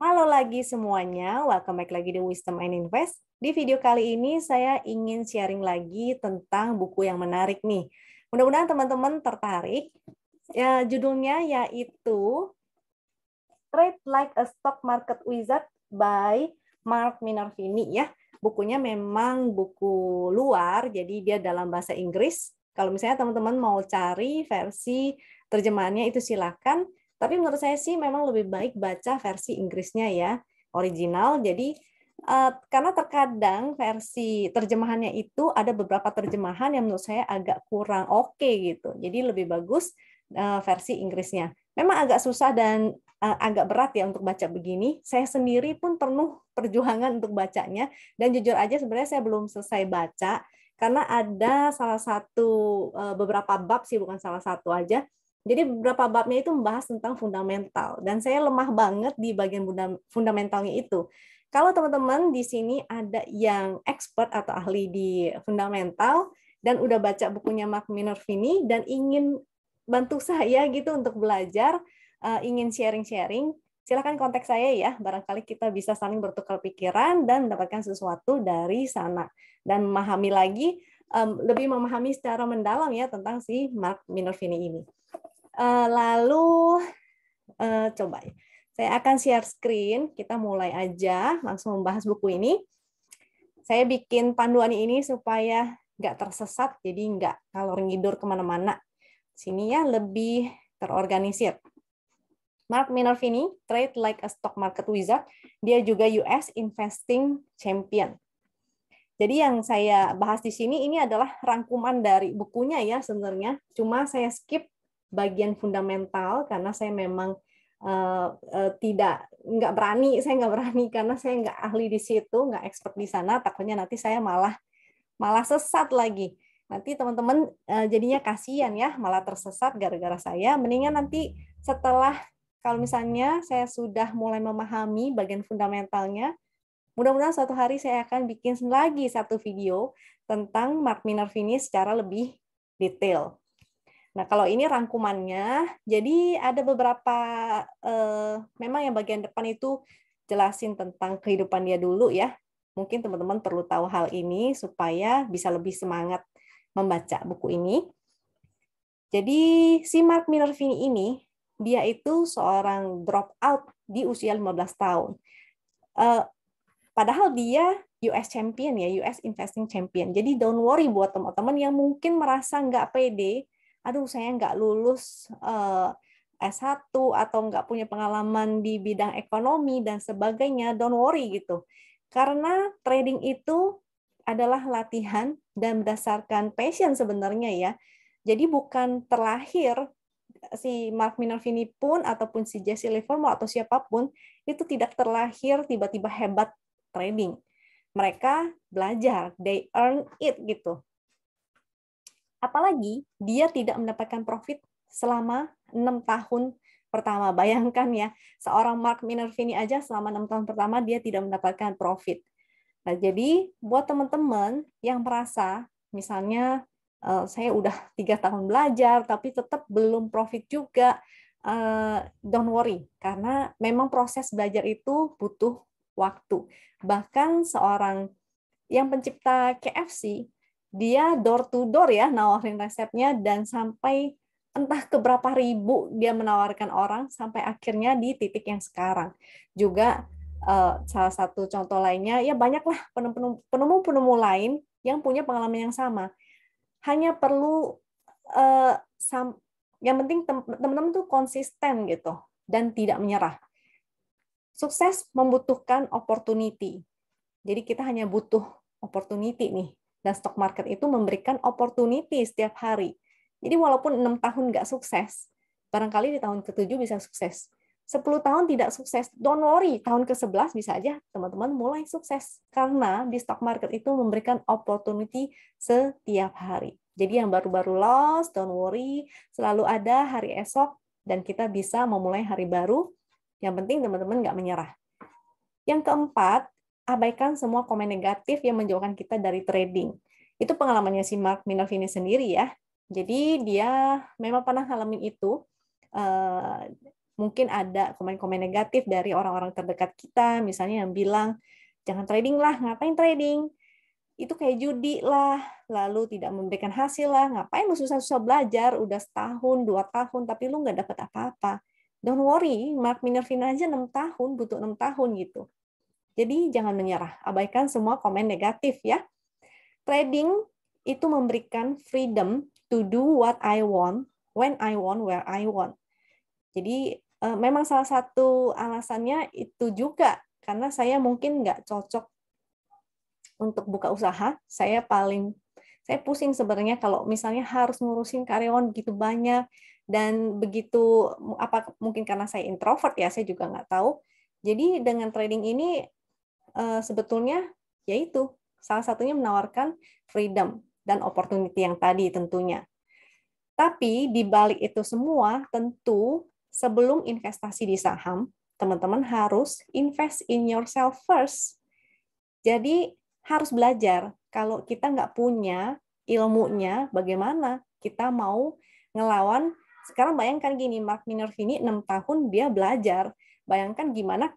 Halo lagi semuanya, welcome back lagi di Wisdom and Invest. Di video kali ini saya ingin sharing lagi tentang buku yang menarik nih. Mudah-mudahan teman-teman tertarik. Ya, judulnya yaitu Trade Like a Stock Market Wizard by Mark Minervini ya. Bukunya memang buku luar, jadi dia dalam bahasa Inggris. Kalau misalnya teman-teman mau cari versi terjemahannya itu silakan. Tapi menurut saya sih memang lebih baik baca versi Inggrisnya ya, original. Jadi karena terkadang versi terjemahannya itu ada beberapa terjemahan yang menurut saya agak kurang oke gitu. Jadi lebih bagus versi Inggrisnya. Memang agak susah dan agak berat ya untuk baca begini. Saya sendiri pun penuh perjuangan untuk bacanya dan jujur aja sebenarnya saya belum selesai baca karena ada salah satu beberapa bab sih, bukan salah satu aja. Jadi beberapa babnya itu membahas tentang fundamental dan saya lemah banget di bagian fundamentalnya itu. Kalau teman-teman di sini ada yang expert atau ahli di fundamental dan udah baca bukunya Mark Minervini dan ingin bantu saya gitu untuk belajar, ingin sharing-sharing, silakan kontak saya ya. Barangkali kita bisa saling bertukar pikiran dan mendapatkan sesuatu dari sana dan memahami lagi, lebih memahami secara mendalam ya tentang si Mark Minervini ini. Lalu coba saya akan share screen, kita mulai aja langsung membahas buku ini. Saya bikin panduan ini supaya nggak tersesat, jadi nggak ngalor ngidur kemana-mana. Sini ya lebih terorganisir. Mark Minervini, Trade Like a Stock Market Wizard, dia juga US Investing Champion. Jadi yang saya bahas di sini ini adalah rangkuman dari bukunya ya sebenarnya. Cuma saya skip bagian fundamental karena saya memang nggak berani karena saya nggak ahli di situ, nggak expert di sana. Takutnya nanti saya malah sesat lagi. Nanti teman-teman jadinya kasihan ya, malah tersesat gara-gara saya. Mendingan nanti setelah kalau misalnya saya sudah mulai memahami bagian fundamentalnya, mudah-mudahan suatu hari saya akan bikin lagi satu video tentang Mark Minervini secara lebih detail. Nah, kalau ini rangkumannya, jadi ada beberapa, memang yang bagian depan itu jelasin tentang kehidupan dia dulu ya. Mungkin teman-teman perlu tahu hal ini supaya bisa lebih semangat membaca buku ini. Jadi si Mark Minervini ini, dia itu seorang dropout di usia 15 tahun. Padahal dia US Champion ya, US Investing Champion. Jadi don't worry buat teman-teman yang mungkin merasa nggak pede, aduh saya nggak lulus S1 atau nggak punya pengalaman di bidang ekonomi dan sebagainya, don't worry gitu. Karena trading itu adalah latihan dan berdasarkan passion sebenarnya ya. Jadi bukan terlahir si Mark Minervini pun ataupun si Jesse Livermore atau siapapun itu tidak terlahir tiba-tiba hebat trading. Mereka belajar, they earn it gitu. Apalagi dia tidak mendapatkan profit selama 6 tahun pertama. Bayangkan ya, seorang Mark Minervini aja selama 6 tahun pertama dia tidak mendapatkan profit. Nah, jadi buat teman-teman yang merasa misalnya saya udah 3 tahun belajar tapi tetap belum profit juga, don't worry karena memang proses belajar itu butuh waktu. Bahkan seorang yang pencipta KFC, dia door to door ya nawarin resepnya dan sampai entah keberapa ribu dia menawarkan orang sampai akhirnya di titik yang sekarang. Juga salah satu contoh lainnya ya banyaklah penemu-penemu lain yang punya pengalaman yang sama. Hanya perlu yang penting teman-teman tuh konsisten gitu dan tidak menyerah. Sukses membutuhkan opportunity. Jadi kita hanya butuh opportunity nih. Dan stock market itu memberikan opportunity setiap hari. Jadi walaupun 6 tahun nggak sukses, barangkali di tahun ke-7 bisa sukses. 10 tahun tidak sukses, don't worry, tahun ke-11 bisa aja teman-teman mulai sukses. Karena di stock market itu memberikan opportunity setiap hari. Jadi yang baru-baru loss, don't worry, selalu ada hari esok, dan kita bisa memulai hari baru. Yang penting teman-teman nggak menyerah. Yang keempat, abaikan semua komen negatif yang menjauhkan kita dari trading. Itu pengalamannya si Mark Minervini sendiri ya. Jadi dia memang pernah ngalamin itu. mungkin ada komen-komen negatif dari orang-orang terdekat kita, misalnya yang bilang, jangan trading lah, ngapain trading? Itu kayak judi lah, lalu tidak memberikan hasil lah, ngapain lu susah-susah belajar, udah setahun, 2 tahun, tapi lu nggak dapat apa-apa. Don't worry, Mark Minervini aja 6 tahun, butuh 6 tahun gitu. Jadi jangan menyerah, abaikan semua komen negatif ya. Trading itu memberikan freedom to do what I want, when I want, where I want. Jadi memang salah satu alasannya itu juga karena saya mungkin nggak cocok untuk buka usaha. Saya pusing sebenarnya kalau misalnya harus ngurusin karyawan begitu banyak dan begitu, apa mungkin karena saya introvert ya, saya juga nggak tahu. Jadi dengan trading ini sebetulnya yaitu salah satunya menawarkan freedom dan opportunity yang tadi tentunya. Tapi di balik itu semua tentu sebelum investasi di saham, teman-teman harus invest in yourself first. Jadi harus belajar. Kalau kita nggak punya ilmunya, bagaimana kita mau ngelawan? Sekarang bayangkan gini, Mark Minervini 6 tahun dia belajar. Bayangkan gimana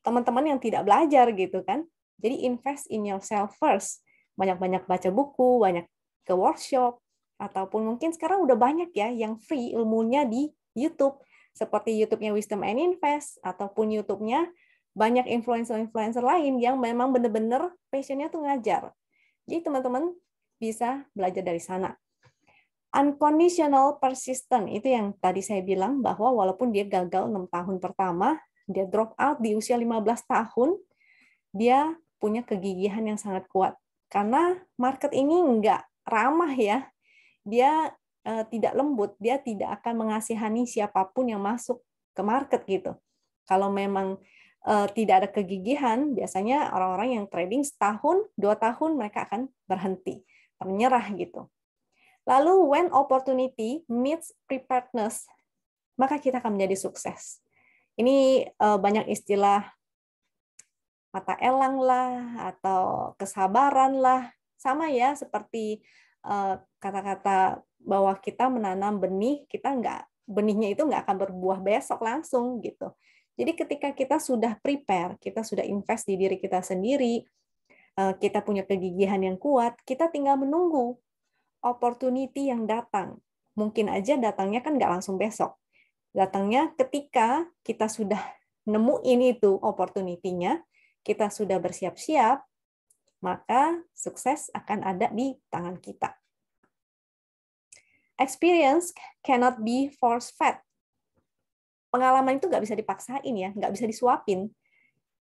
teman-teman yang tidak belajar gitu kan. Jadi invest in yourself first. Banyak-banyak baca buku, banyak ke workshop, ataupun mungkin sekarang udah banyak ya yang free ilmunya di YouTube. Seperti YouTube-nya Wisdom and Invest, ataupun YouTube-nya banyak influencer-influencer lain yang memang benar-benar passion-nya tuh ngajar. Jadi teman-teman bisa belajar dari sana. Unconditional persistent, itu yang tadi saya bilang bahwa walaupun dia gagal 6 tahun pertama, dia drop out di usia 15 tahun, dia punya kegigihan yang sangat kuat. Karena market ini nggak ramah ya, dia tidak lembut, dia tidak akan mengasihani siapapun yang masuk ke market gitu. Kalau memang tidak ada kegigihan, biasanya orang-orang yang trading setahun, 2 tahun mereka akan berhenti, menyerah gitu. Lalu when opportunity meets preparedness, maka kita akan menjadi sukses. Ini banyak istilah mata elang lah, atau kesabaran lah, sama ya seperti kata-kata bahwa kita menanam benih, benihnya itu nggak akan berbuah besok langsung gitu. Jadi ketika kita sudah prepare, kita sudah invest di diri kita sendiri, kita punya kegigihan yang kuat, kita tinggal menunggu opportunity yang datang. Mungkin aja datangnya kan nggak langsung besok. Datangnya ketika kita sudah nemuin itu opportunity-nya, kita sudah bersiap-siap, maka sukses akan ada di tangan kita. Experience cannot be force-fed. Pengalaman itu nggak bisa dipaksain ya, nggak bisa disuapin.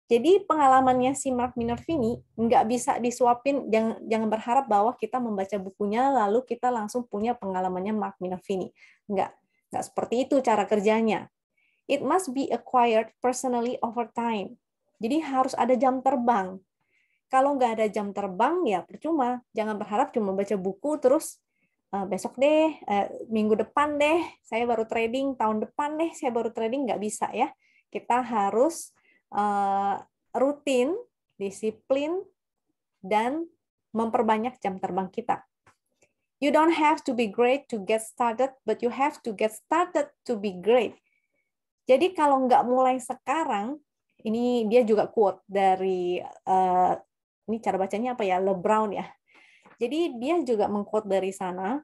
Jadi pengalamannya si Mark Minervini nggak bisa disuapin, jangan berharap bahwa kita membaca bukunya lalu kita langsung punya pengalamannya Mark Minervini. Nggak seperti itu cara kerjanya. It must be acquired personally over time. Jadi harus ada jam terbang. Kalau nggak ada jam terbang, ya percuma. Jangan berharap cuma baca buku, terus besok deh, minggu depan deh, saya baru trading, tahun depan deh, saya baru trading, nggak bisa ya. Kita harus rutin, disiplin, dan memperbanyak jam terbang kita. You don't have to be great to get started, but you have to get started to be great. Jadi kalau nggak mulai sekarang, ini dia juga quote dari, ini cara bacanya apa ya, LeBron ya. Jadi dia juga mengquote dari sana,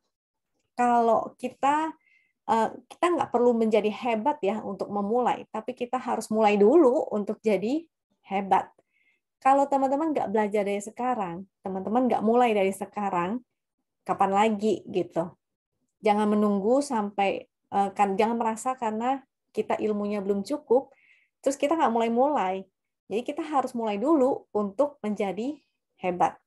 kalau kita nggak perlu menjadi hebat ya untuk memulai, tapi kita harus mulai dulu untuk jadi hebat. Kalau teman-teman nggak belajar dari sekarang, teman-teman nggak mulai dari sekarang, kapan lagi gitu. Jangan menunggu sampai, jangan merasa karena kita ilmunya belum cukup, terus kita nggak mulai-mulai. Jadi kita harus mulai dulu untuk menjadi hebat.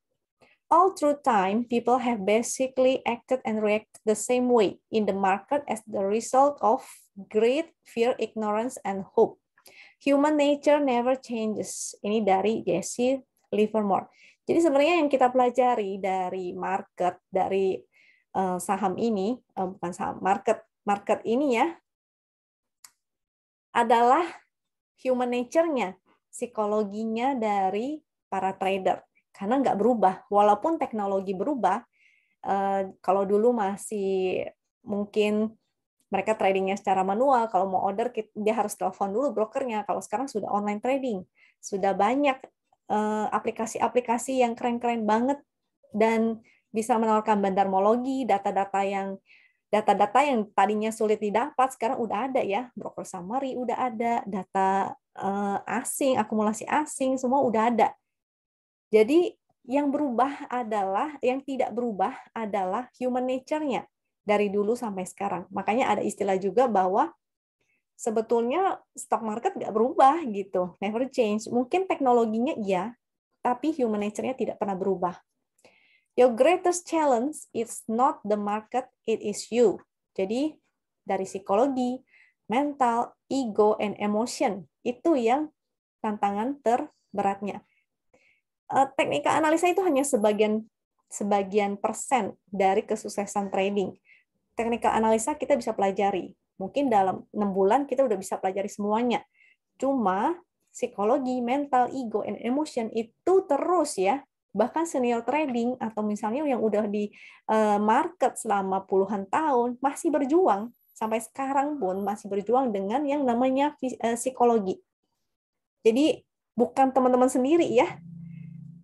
All through time, people have basically acted and reacted the same way in the market as the result of greed, fear, ignorance, and hope. Human nature never changes. Ini dari Jesse Livermore. Jadi sebenarnya yang kita pelajari dari market, dari saham ini, bukan saham, market ini ya, adalah human nature-nya, psikologinya dari para trader. Karena nggak berubah, walaupun teknologi berubah, kalau dulu masih mungkin Mereka tradingnya secara manual. Kalau mau order, dia harus telepon dulu brokernya. Kalau sekarang sudah online trading. Sudah banyak aplikasi-aplikasi yang keren-keren banget dan bisa menawarkan bandarmologi, data-data yang tadinya sulit didapat, sekarang udah ada ya. Broker summary udah ada, data asing, akumulasi asing, semua udah ada. Jadi yang tidak berubah adalah human nature-nya dari dulu sampai sekarang. Makanya ada istilah juga bahwa sebetulnya stock market nggak berubah gitu, never change. Mungkin teknologinya iya, tapi human nature-nya tidak pernah berubah. Your greatest challenge is not the market, it is you. Jadi dari psikologi, mental, ego, and emotion, itu yang tantangan terberatnya. Teknika analisa itu hanya sebagian persen dari kesuksesan trading. Teknika analisa kita bisa pelajari. Mungkin dalam 6 bulan kita udah bisa pelajari semuanya. Cuma psikologi, mental, ego, and emotion itu terus ya. Bahkan senior trading atau misalnya yang udah di market selama puluhan tahun masih berjuang. Sampai sekarang pun masih berjuang dengan yang namanya psikologi. Jadi bukan teman-teman sendiri ya.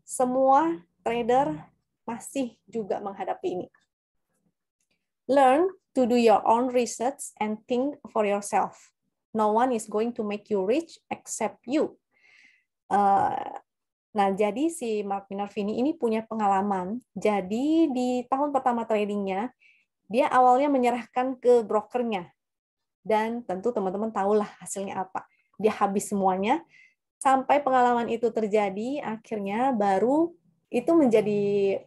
Semua trader masih juga menghadapi ini. Learn to do your own research and think for yourself. No one is going to make you rich except you. Nah, jadi si Mark Minervini ini punya pengalaman. Jadi di tahun pertama tradingnya, dia awalnya menyerahkan ke brokernya. Dan tentu teman-teman tahulah hasilnya apa. Dia habis semuanya. Sampai pengalaman itu terjadi, akhirnya baru itu menjadi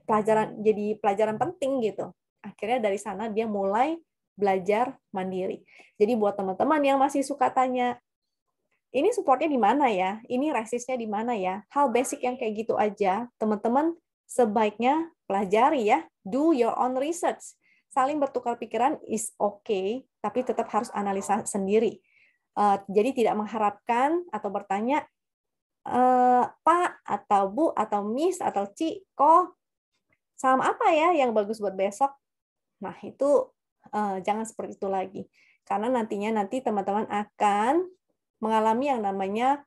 pelajaran penting gitu. Akhirnya dari sana dia mulai belajar mandiri. Jadi buat teman-teman yang masih suka tanya, ini supportnya di mana ya? Ini resistnya di mana ya? Hal basic yang kayak gitu aja, teman-teman sebaiknya pelajari ya. Do your own research. Saling bertukar pikiran is okay, tapi tetap harus analisa sendiri. Jadi tidak mengharapkan atau bertanya, Pak atau Bu atau Miss atau Ci, kok saham apa ya yang bagus buat besok? Nah, itu jangan seperti itu lagi. Karena nanti teman-teman akan mengalami yang namanya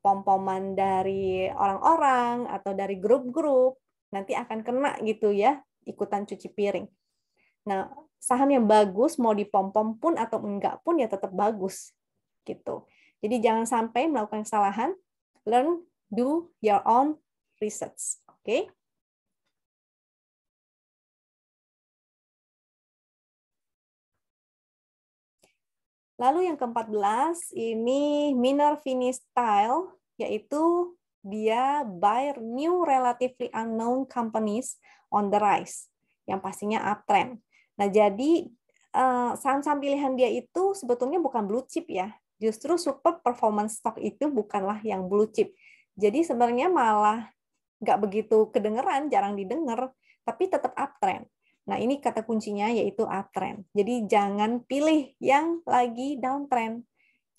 pom-poman dari orang-orang atau dari grup-grup, nanti akan kena gitu ya, ikutan cuci piring. Nah, saham yang bagus mau dipom-pom pun atau enggak pun ya tetap bagus gitu. Jadi jangan sampai melakukan kesalahan. Learn, do your own research. Oke? Lalu yang ke-14 ini Minervini style, yaitu dia buy new relatively unknown companies on the rise, yang pastinya uptrend. Nah, jadi saham-saham pilihan dia itu sebetulnya bukan blue chip ya. Justru super performance stock itu bukanlah yang blue chip. Jadi sebenarnya malah nggak begitu kedengeran, jarang didengar, tapi tetap uptrend. Nah, ini kata kuncinya yaitu uptrend. Jadi jangan pilih yang lagi downtrend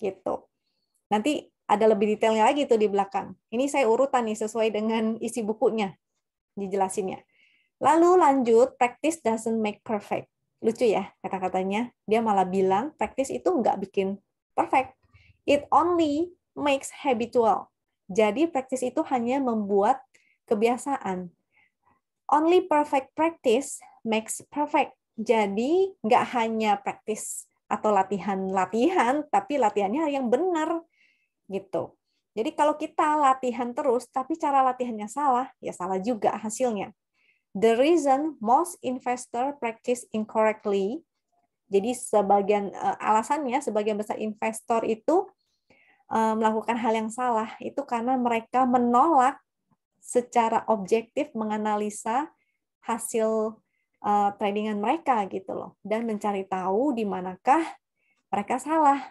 gitu. Nanti ada lebih detailnya lagi tuh di belakang. Ini saya urutan nih sesuai dengan isi bukunya dijelasinnya. Lalu lanjut, practice doesn't make perfect. Lucu ya kata-katanya. Dia malah bilang practice itu nggak bikin perfect. It only makes habitual. Jadi practice itu hanya membuat kebiasaan. Only perfect practice makes perfect. Jadi nggak hanya practice atau latihan-latihan, tapi latihannya yang benar gitu. Jadi kalau kita latihan terus, tapi cara latihannya salah, ya salah juga hasilnya. The reason most investor practice incorrectly, jadi alasannya sebagian besar investor itu melakukan hal yang salah, itu karena mereka menolak secara objektif menganalisa hasil tradingan mereka gitu loh, dan mencari tahu di manakah mereka salah.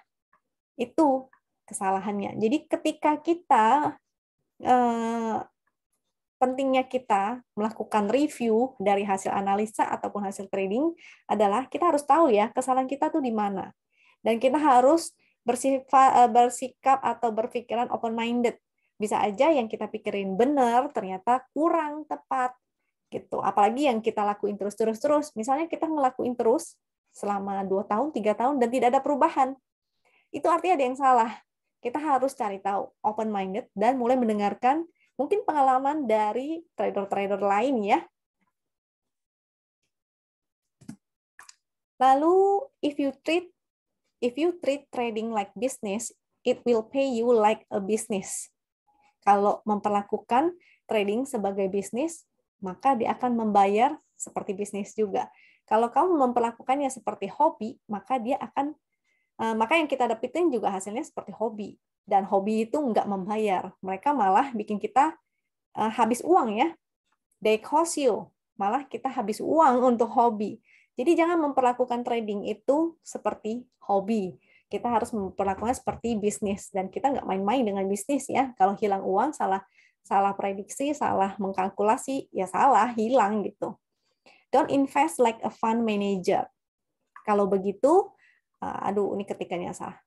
Itu kesalahannya. Jadi ketika kita pentingnya kita melakukan review dari hasil analisa ataupun hasil trading adalah kita harus tahu ya kesalahan kita tuh di mana, dan kita harus bersikap atau berpikiran open minded. Bisa aja yang kita pikirin benar ternyata kurang tepat gitu. Apalagi yang kita lakuin terus. Misalnya kita ngelakuin terus selama 2 tahun, 3 tahun, dan tidak ada perubahan. Itu artinya ada yang salah. Kita harus cari tahu, open-minded, dan mulai mendengarkan mungkin pengalaman dari trader-trader lain ya. Lalu, if you treat trading like business, it will pay you like a business. Kalau memperlakukan trading sebagai bisnis, maka dia akan membayar seperti bisnis juga. Kalau kamu memperlakukannya seperti hobi, maka maka yang kita dapetin juga hasilnya seperti hobi. Dan hobi itu nggak membayar. Mereka malah bikin kita habis uang ya. They cost you. Malah kita habis uang untuk hobi. Jadi jangan memperlakukan trading itu seperti hobi. Kita harus memperlakukan seperti bisnis, dan kita nggak main-main dengan bisnis ya. Kalau hilang uang, salah prediksi, salah mengkalkulasi, ya salah, hilang gitu. Don't invest like a fund manager. Kalau begitu, ini ketikannya salah.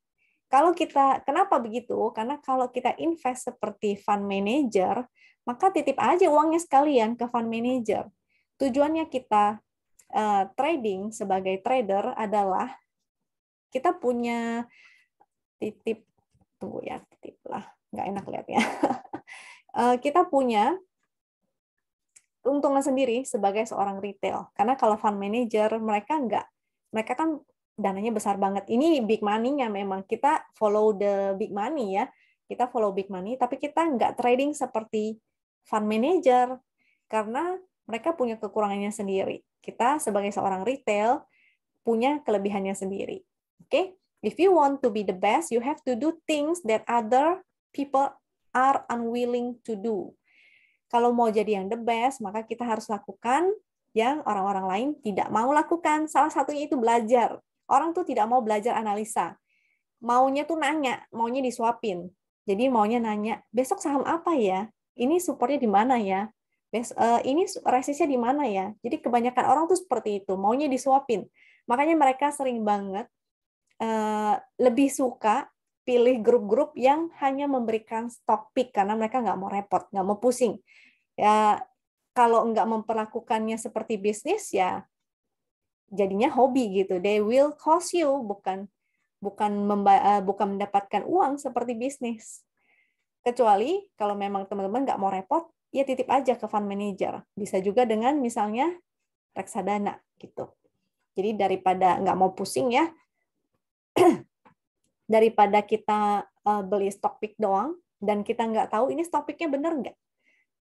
Kenapa begitu? Karena kalau kita invest seperti fund manager, maka titip aja uangnya sekalian ke fund manager. Tujuannya kita trading sebagai trader adalah kita punya titip lah, nggak enak lihatnya. Kita punya keuntungan sendiri sebagai seorang retail, karena kalau fund manager mereka kan dananya besar banget. Ini big money-nya memang kita follow the big money ya, kita follow big money, tapi kita nggak trading seperti fund manager karena mereka punya kekurangannya sendiri. Kita sebagai seorang retail punya kelebihannya sendiri. Okay? If you want to be the best, you have to do things that other people are unwilling to do. Kalau mau jadi yang the best, maka kita harus lakukan yang orang-orang lain tidak mau lakukan. Salah satunya itu belajar. Orang tuh tidak mau belajar analisa. Maunya tuh nanya, maunya disuapin. Jadi maunya nanya, besok saham apa ya? Ini supportnya di mana ya? Ini resistnya di mana ya? Jadi kebanyakan orang tuh seperti itu, maunya disuapin. Makanya mereka sering banget lebih suka pilih grup-grup yang hanya memberikan stock pick karena mereka nggak mau repot, nggak mau pusing. Ya, kalau nggak memperlakukannya seperti bisnis ya jadinya hobi gitu. They will cost you, bukan mendapatkan uang seperti bisnis. Kecuali kalau memang teman-teman nggak mau repot, ya titip aja ke fund manager. Bisa juga dengan misalnya reksadana gitu. Jadi daripada nggak mau pusing ya, daripada kita beli stock pick doang dan kita nggak tahu ini stock picknya bener nggak,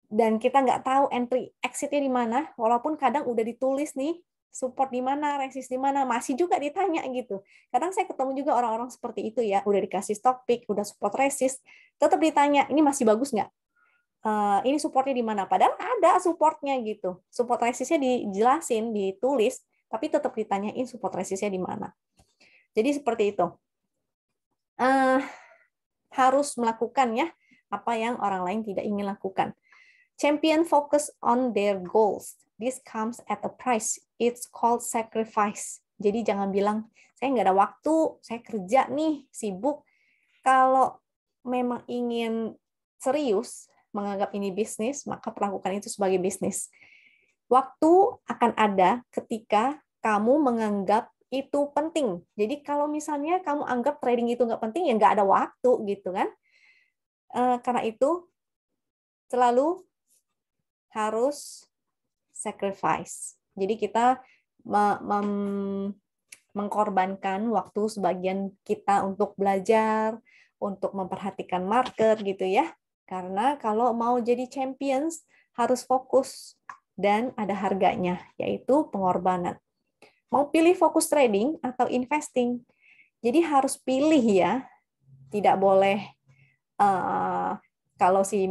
dan kita nggak tahu entry exitnya di mana, walaupun kadang udah ditulis nih support di mana, resist di mana, masih juga ditanya gitu. Kadang saya ketemu juga orang-orang seperti itu ya, udah dikasih stock pick, udah support resist, tetap ditanya ini masih bagus nggak, ini supportnya di mana, padahal ada supportnya gitu, support resistnya dijelasin, ditulis, tapi tetap ditanyain support resistnya di mana. Jadi seperti itu. Harus melakukan ya apa yang orang lain tidak ingin lakukan. Champion focus on their goals. This comes at a price. It's called sacrifice. Jadi jangan bilang saya nggak ada waktu, saya kerja nih, sibuk. Kalau memang ingin serius menganggap ini bisnis, maka perlakukan itu sebagai bisnis. Waktu akan ada ketika kamu menganggap itu penting. Jadi kalau misalnya kamu anggap trading itu nggak penting, ya nggak ada waktu gitu kan. Karena itu selalu harus sacrifice. Jadi kita mengkorbankan waktu sebagian kita untuk belajar, untuk memperhatikan market gitu ya. Karena kalau mau jadi champions harus fokus dan ada harganya, yaitu pengorbanan. Mau pilih fokus trading atau investing. Jadi harus pilih ya. Tidak boleh, kalau si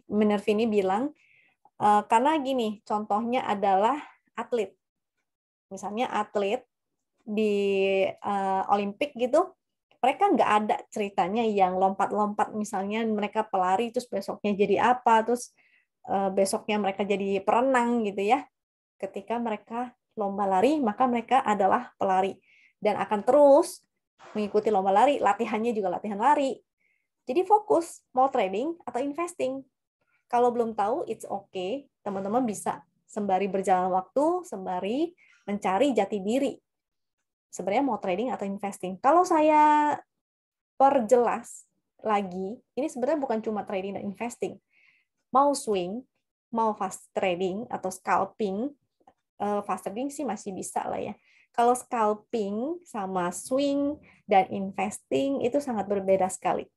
Minervini bilang, karena gini, contohnya adalah atlet. Misalnya atlet di Olimpik gitu, mereka nggak ada ceritanya yang lompat-lompat, misalnya mereka pelari, terus besoknya jadi apa, terus besoknya mereka jadi perenang gitu ya. Ketika mereka lomba lari, maka mereka adalah pelari dan akan terus mengikuti lomba lari, latihannya juga latihan lari. Jadi fokus mau trading atau investing. Kalau belum tahu, it's okay. Teman-teman bisa sembari berjalan waktu, sembari mencari jati diri. sebenarnya mau trading atau investing. Kalau saya perjelas lagi, ini sebenarnya bukan cuma trading dan investing. Mau swing, mau fast trading atau scalping, fast trading sih masih bisa lah ya. Kalau scalping sama swing dan investing itu sangat berbeda sekali.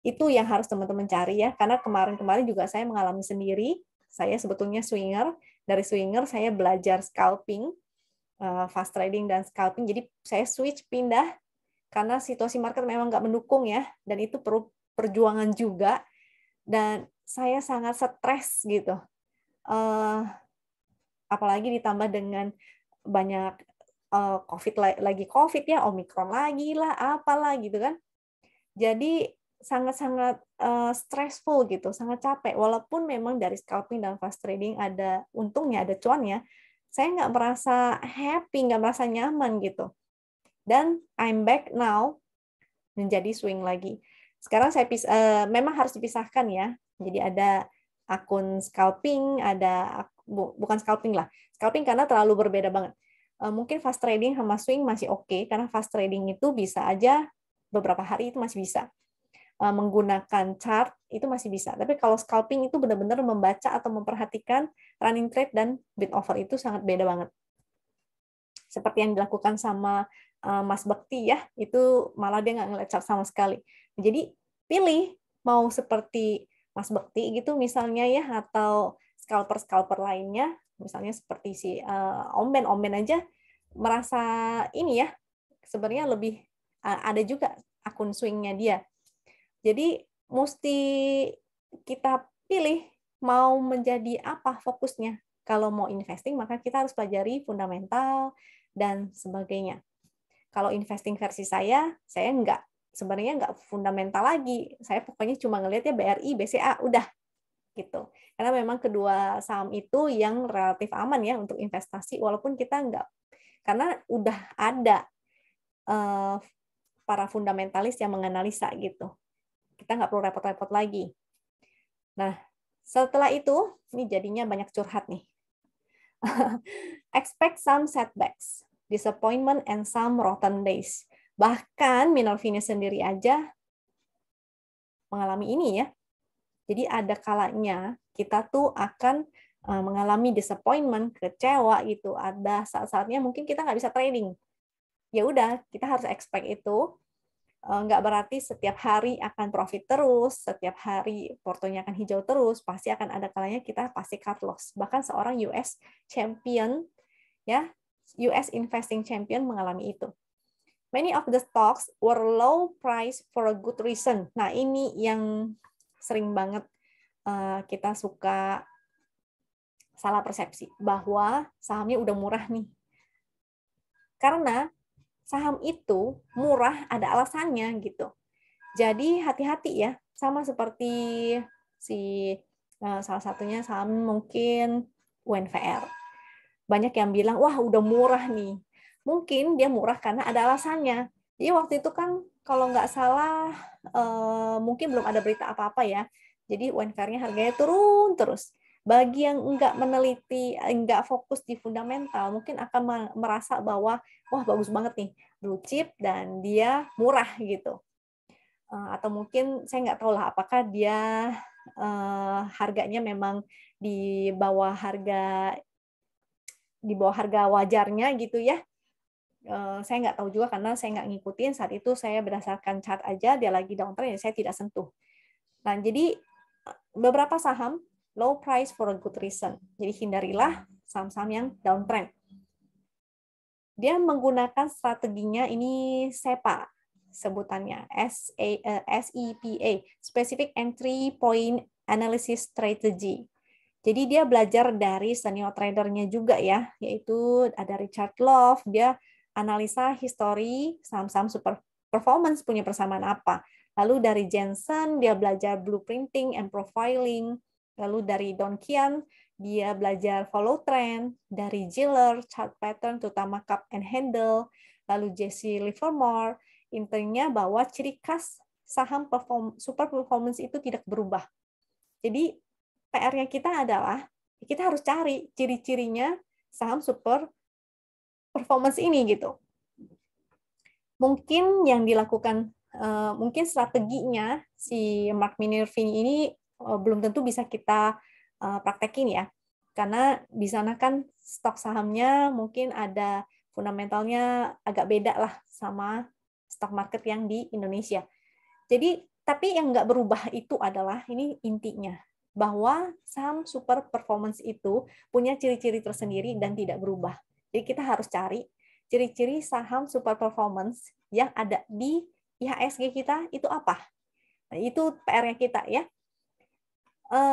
Itu yang harus teman-teman cari ya, karena kemarin-kemarin juga saya mengalami sendiri. Saya sebetulnya swinger, dari swinger saya belajar scalping, fast trading dan scalping. Jadi saya switch pindah karena situasi market memang nggak mendukung ya, dan itu perlu perjuangan juga, dan saya sangat stres gitu. Apalagi ditambah dengan banyak lagi COVID ya, Omikron lagi lah, apalah gitu kan. Jadi sangat-sangat stressful gitu, sangat capek. Walaupun memang dari scalping dan fast trading ada untungnya, ada cuannya, saya nggak merasa happy, nggak merasa nyaman gitu. Dan I'm back now menjadi swing lagi. Sekarang saya memang harus dipisahkan ya. Jadi ada akun scalping, bukan scalping lah. Scalping karena terlalu berbeda banget. Mungkin fast trading sama swing masih oke, karena fast trading itu bisa aja beberapa hari itu masih bisa. Menggunakan chart itu masih bisa. Tapi kalau scalping itu benar-benar membaca atau memperhatikan running trade dan bid offer itu sangat beda banget. Seperti yang dilakukan sama Mas Bekti ya, itu malah dia nggak ngeliat chart sama sekali. Jadi pilih mau seperti Mas Bekti gitu misalnya ya, atau scalper-scalper lainnya, misalnya seperti si Omben aja merasa ini ya, sebenarnya lebih ada juga akun swingnya dia. Jadi mesti kita pilih mau menjadi apa fokusnya. Kalau mau investing, maka kita harus pelajari fundamental dan sebagainya. Kalau investing versi saya sebenarnya nggak fundamental lagi. Saya pokoknya cuma ngelihatnya BRI, BCA, udah gitu. Karena memang kedua saham itu yang relatif aman ya untuk investasi, walaupun kita nggak, karena udah ada para fundamentalis yang menganalisa gitu. Kita nggak perlu repot-repot lagi. Nah, setelah itu, ini jadinya banyak curhat nih. Expect some setbacks, disappointment, and some rotten days. Bahkan Minervini sendiri aja mengalami ini ya. Jadi ada kalanya kita tuh akan mengalami disappointment, kecewa gitu. Ada saat-saatnya mungkin kita nggak bisa trading. Ya udah, kita harus expect itu. Nggak berarti setiap hari akan profit terus, setiap hari portonya akan hijau terus, pasti akan ada kalanya kita pasti cut loss. Bahkan seorang US champion, ya, US investing champion mengalami itu. Many of the stocks were low price for a good reason. Nah, ini yang sering banget kita suka salah persepsi, bahwa sahamnya udah murah nih. Karena saham itu murah ada alasannya gitu. Jadi hati-hati ya, sama seperti salah satunya saham mungkin UNVR. Banyak yang bilang, wah udah murah nih. Mungkin dia murah karena ada alasannya. Jadi waktu itu kan kalau nggak salah mungkin belum ada berita apa-apa ya. Jadi UNVR-nya harganya turun terus. Bagi yang nggak meneliti, nggak fokus di fundamental, mungkin akan merasa bahwa wah bagus banget nih, blue chip dan dia murah gitu. Atau mungkin saya nggak tahu lah apakah dia harganya memang di bawah harga wajarnya gitu ya. Saya nggak tahu juga karena saya nggak ngikutin saat itu, saya berdasarkan chart aja, dia lagi downtrend ya saya tidak sentuh. Nah, jadi beberapa saham low price for a good reason. Jadi hindarilah saham-saham yang downtrend. Dia menggunakan strateginya ini SEPA sebutannya, SEPA, Specific Entry Point Analysis Strategy. Jadi dia belajar dari senior tradernya juga ya, yaitu ada Richard Love, dia analisa histori saham-saham super performance punya persamaan apa. Lalu dari Jensen dia belajar blueprinting and profiling. Lalu dari Don Kian dia belajar follow trend. Dari Giller chart pattern terutama cup and handle. Lalu Jesse Livermore intinya bahwa ciri khas saham super performance itu tidak berubah. Jadi PR-nya kita adalah kita harus cari ciri-cirinya saham super performance ini gitu. Mungkin yang dilakukan, mungkin strateginya si Mark Minervini ini belum tentu bisa kita praktekin ya, karena di sana kan stok sahamnya mungkin ada fundamentalnya agak beda lah sama stock market yang di Indonesia. Jadi, tapi yang nggak berubah itu adalah, ini intinya, bahwa saham super performance itu punya ciri-ciri tersendiri dan tidak berubah. Jadi kita harus cari ciri-ciri saham super performance yang ada di IHSG kita itu apa. Nah, itu PR-nya kita ya.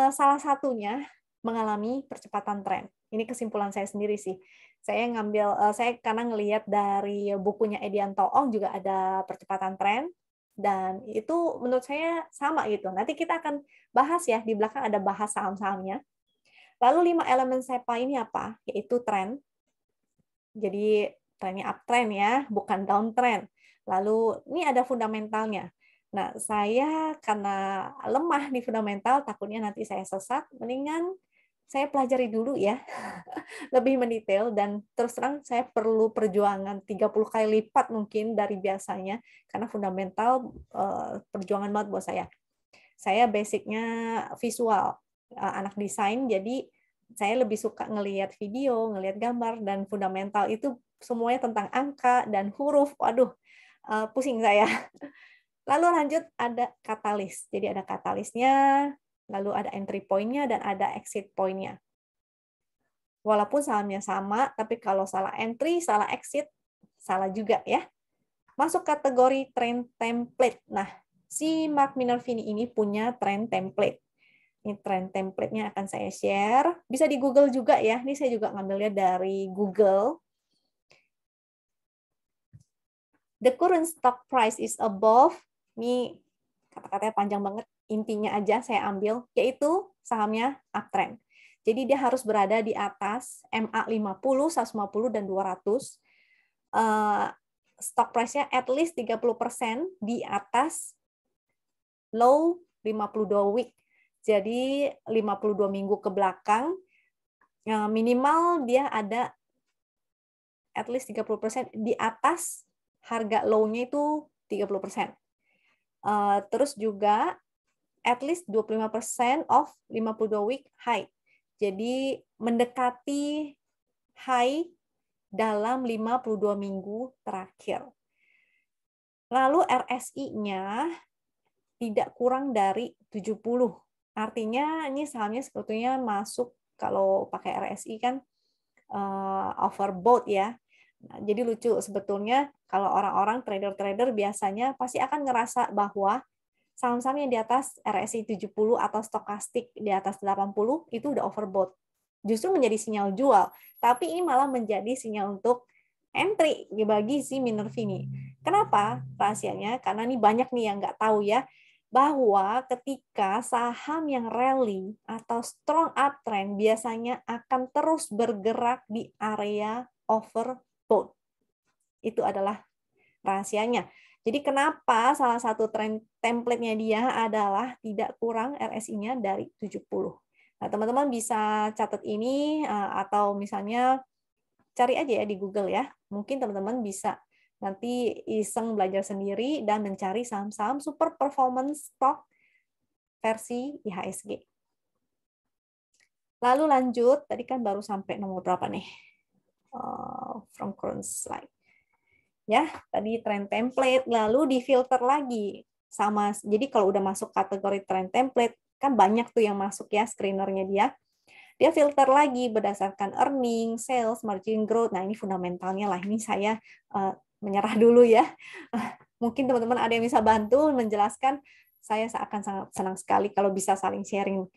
Salah satunya mengalami percepatan tren. Ini kesimpulan saya sendiri sih. Saya karena ngelihat dari bukunya Edianto Ong juga ada percepatan tren, dan itu menurut saya sama gitu. Nanti kita akan bahas ya, di belakang ada bahas saham-sahamnya. Lalu 5 elemen SEPA ini apa? Yaitu tren. Jadi trennya uptrend ya, bukan downtrend. Lalu ini ada fundamentalnya. Nah, saya karena lemah di fundamental, takutnya nanti saya sesat, mendingan saya pelajari dulu ya, lebih mendetail, dan terus terang saya perlu perjuangan 30 kali lipat mungkin dari biasanya, karena fundamental perjuangan banget buat saya. Saya basicnya visual, anak desain, jadi saya lebih suka ngelihat video, ngelihat gambar, dan fundamental itu semuanya tentang angka dan huruf. Waduh, pusing saya. Lalu lanjut ada katalis. Jadi ada katalisnya, lalu ada entry point-nya, dan ada exit point-nya. Walaupun sahamnya sama, tapi kalau salah entry, salah exit, salah juga ya. Masuk kategori trend template. Nah, si Mark Minervini ini punya trend template. Ini trend template-nya akan saya share. Bisa di Google juga ya. Ini saya juga ngambilnya dari Google. The current stock price is above. Ini kata-katanya panjang banget. Intinya aja saya ambil, yaitu sahamnya uptrend. Jadi dia harus berada di atas MA 50, 150, dan 200. Stock price-nya at least 30% di atas low 52 week. Jadi 52 minggu ke belakang, minimal dia ada at least 30% di atas harga low-nya itu 30%. Terus juga at least 25% of 52 week high. Jadi mendekati high dalam 52 minggu terakhir. Lalu RSI-nya tidak kurang dari 70. Artinya ini sahamnya sebetulnya masuk, kalau pakai RSI kan overbought ya. Nah, jadi lucu sebetulnya kalau orang-orang trader-trader biasanya pasti akan ngerasa bahwa saham-saham yang di atas RSI 70 atau stokastik di atas 80 itu udah overbought. Justru menjadi sinyal jual, tapi ini malah menjadi sinyal untuk entry bagi si Minervini. Kenapa rahasianya? Karena ini banyak nih yang nggak tahu ya, bahwa ketika saham yang rally atau strong uptrend biasanya akan terus bergerak di area overbought. Itu adalah rahasianya. Jadi kenapa salah satu trend template-nya dia adalah tidak kurang RSI-nya dari 70. Nah, teman-teman bisa catat ini atau misalnya cari aja ya di Google ya. Mungkin teman-teman bisa nanti iseng belajar sendiri dan mencari saham-saham super performance stock versi IHSG. Lalu lanjut, tadi kan baru sampai nomor berapa nih? From current slide. Ya, tadi trend template, lalu difilter lagi. Sama, jadi kalau udah masuk kategori trend template, kan banyak tuh yang masuk ya, screenernya dia. Dia filter lagi berdasarkan earning, sales, margin growth. Nah, ini fundamentalnya lah. Ini saya menyerah dulu ya. Mungkin teman-teman ada yang bisa bantu menjelaskan. Saya akan sangat senang sekali kalau bisa saling sharing.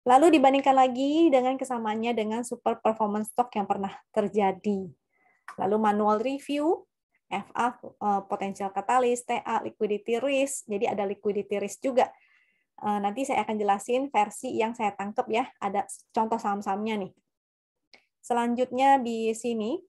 Lalu dibandingkan lagi dengan kesamaannya dengan super performance stock yang pernah terjadi. Lalu manual review, FA, potensial katalis, TA, liquidity risk. Jadi ada liquidity risk juga. Nanti saya akan jelasin versi yang saya tangkap ya. Ada contoh saham-sahamnya nih. Selanjutnya di sini,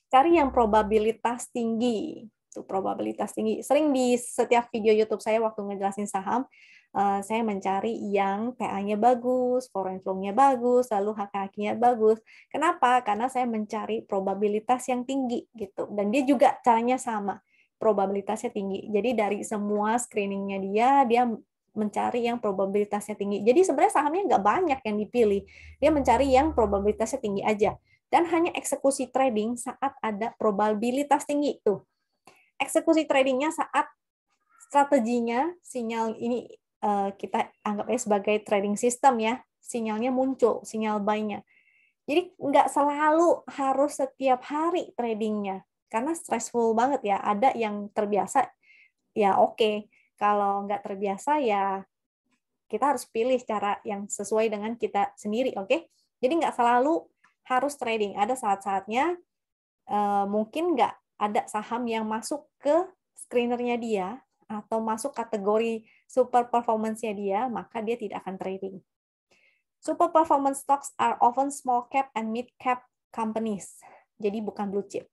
cari yang probabilitas tinggi. Itu probabilitas tinggi. Sering di setiap video YouTube saya waktu ngejelasin saham, Saya mencari yang PA-nya bagus, foreign flow-nya bagus, lalu HKK-nya bagus. Kenapa? Karena saya mencari probabilitas yang tinggi gitu. Dan dia juga caranya sama, probabilitasnya tinggi. Jadi dari semua screening-nya dia mencari yang probabilitasnya tinggi. Jadi sebenarnya sahamnya nggak banyak yang dipilih. Dia mencari yang probabilitasnya tinggi aja. Dan hanya eksekusi trading saat ada probabilitas tinggi tuh. Eksekusi tradingnya saat strateginya sinyal ini kita anggapnya sebagai trading system ya, sinyalnya muncul, sinyal buy-nya. Jadi nggak selalu harus setiap hari tradingnya, karena stressful banget ya. Ada yang terbiasa ya oke. Kalau nggak terbiasa ya kita harus pilih cara yang sesuai dengan kita sendiri, oke? Jadi nggak selalu harus trading. Ada saat-saatnya mungkin nggak ada saham yang masuk ke screener-nya dia atau masuk kategori super performance-nya dia, maka dia tidak akan trading. Super performance stocks are often small cap and mid cap companies. Jadi bukan blue chip.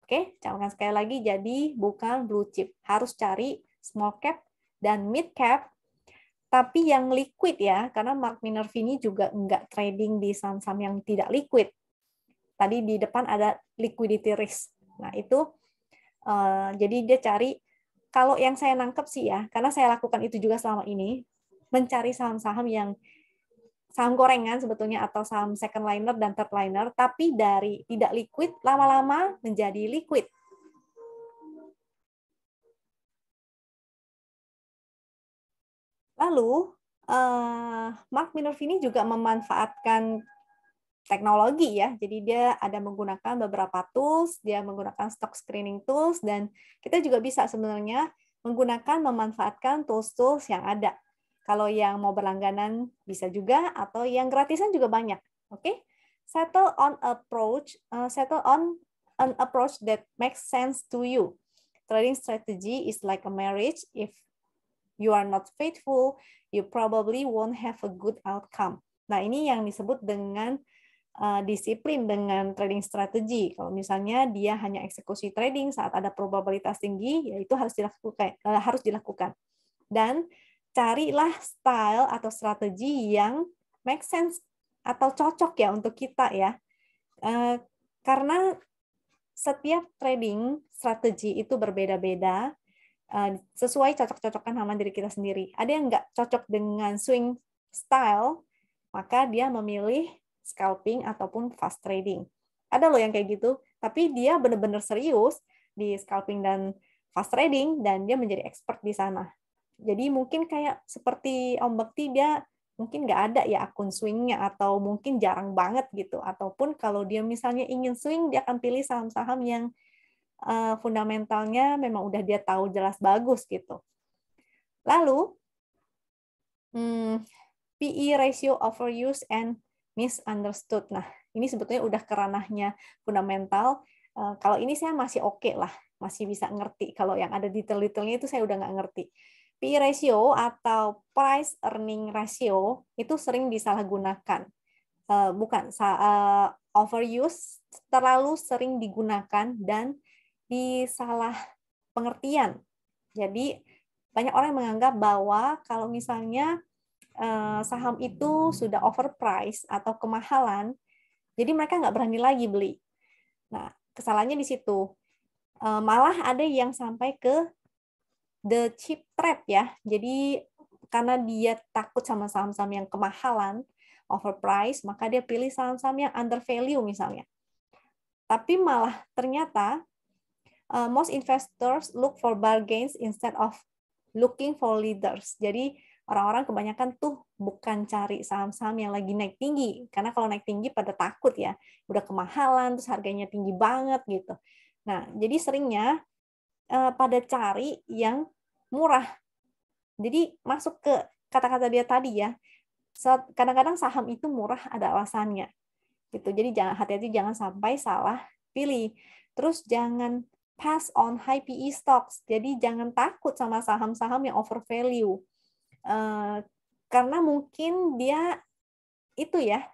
Oke, camkan sekali lagi, jadi bukan blue chip. Harus cari small cap dan mid cap, tapi yang liquid ya, karena Mark Minervini juga nggak trading di saham-saham yang tidak liquid. Tadi di depan ada liquidity risk. Nah, itu jadi dia cari, kalau yang saya nangkep sih ya, karena saya lakukan itu juga selama ini, mencari saham-saham yang saham gorengan sebetulnya atau saham second liner dan third liner, tapi dari tidak liquid lama-lama menjadi liquid. Lalu Mark Minervini juga memanfaatkan teknologi ya, jadi dia ada menggunakan beberapa tools, dia menggunakan stock screening tools, dan kita juga bisa sebenarnya memanfaatkan tools-tools yang ada. Kalau yang mau berlangganan bisa juga, atau yang gratisan juga banyak. Oke, settle on an approach that makes sense to you. Trading strategy is like a marriage. If you are not faithful, you probably won't have a good outcome. Nah, ini yang disebut dengan disiplin dengan trading strategi. Kalau misalnya dia hanya eksekusi trading saat ada probabilitas tinggi, ya itu harus dilakukan. Dan carilah style atau strategi yang make sense atau cocok ya untuk kita ya. Karena setiap trading strategi itu berbeda-beda, sesuai cocok-cocokan sama diri kita sendiri. Ada yang nggak cocok dengan swing style, maka dia memilih scalping ataupun fast trading. Ada loh yang kayak gitu, tapi dia benar-benar serius di scalping dan fast trading, dan dia menjadi expert di sana. Jadi mungkin kayak seperti Om Bekti, dia mungkin nggak ada ya akun swingnya, atau mungkin jarang banget gitu. Ataupun kalau dia misalnya ingin swing, dia akan pilih saham-saham yang fundamentalnya memang udah dia tahu jelas bagus gitu. Lalu, PE ratio overuse and misunderstood. Nah, ini sebetulnya udah keranahnya fundamental. Kalau ini saya masih oke lah, masih bisa ngerti. Kalau yang ada detail-detailnya itu saya udah nggak ngerti. PE ratio atau price earning ratio itu sering disalahgunakan. Overuse terlalu sering digunakan dan disalah pengertian. Jadi banyak orang yang menganggap bahwa kalau misalnya saham itu sudah overpriced atau kemahalan, jadi mereka nggak berani lagi beli. Nah, kesalahannya di situ. Malah ada yang sampai ke the cheap trap ya. Jadi karena dia takut sama saham-saham yang kemahalan, overpriced, maka dia pilih saham-saham yang under value misalnya. Tapi malah ternyata most investors look for bargains instead of looking for leaders. Jadi orang-orang kebanyakan tuh bukan cari saham-saham yang lagi naik tinggi, karena kalau naik tinggi pada takut ya, udah kemahalan, terus harganya tinggi banget gitu. Nah, jadi seringnya pada cari yang murah. Jadi masuk ke kata-kata dia tadi ya, kadang-kadang saham itu murah ada alasannya. Gitu. Jadi jangan hati-hati, jangan sampai salah pilih. Terus jangan pass on high PE stocks. Jadi jangan takut sama saham-saham yang overvalue. Karena mungkin dia itu ya